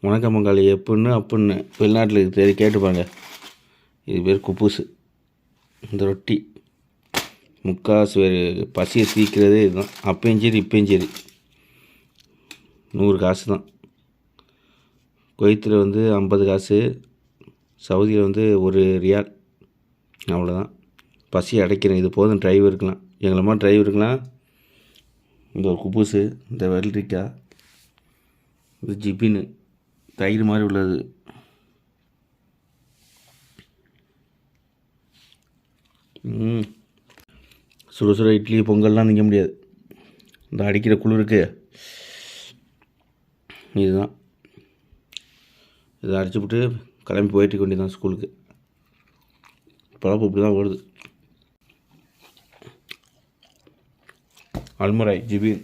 உணக்கமங்காளி எப்புன்னு அப்புன்னு வெளிநாட்டில் தேடி கேட்டுப்பாங்க. இது பேர் குப்பூஸு. இந்த ரொட்டி முக்காசு பேர் பசியை தீர்க்கிறதே இதுதான். அப்பயும் சரி இப்பயும் சரி 100 காசு தான். குவைத்தில் 50 காசு, சவுதியில் 1 ரியால். அவ்வளோதான். பசி அடைக்கிறேன். இது போதும் டிரைவருக்கெலாம். எங்களம்மா டிரைவருக்கெலாம் இந்த ஒரு குப்பூஸு, இந்த வெள்ளரிக்காய், இது ஜிபின்னு தயிர் மாதிரி உள்ளது. சுட சுட இட்லி பொங்கல்லாம் திங்க முடியாது. இந்த அடிக்கிற குளிருக்கு இதுதான். இதை அடிச்சுவிட்டு கிளம்பி போயிட்டு வேண்டியது தான் ஸ்கூலுக்கு. பழப்பு இப்படி தான் ஓடுது. அல்முறை ஜிபின்.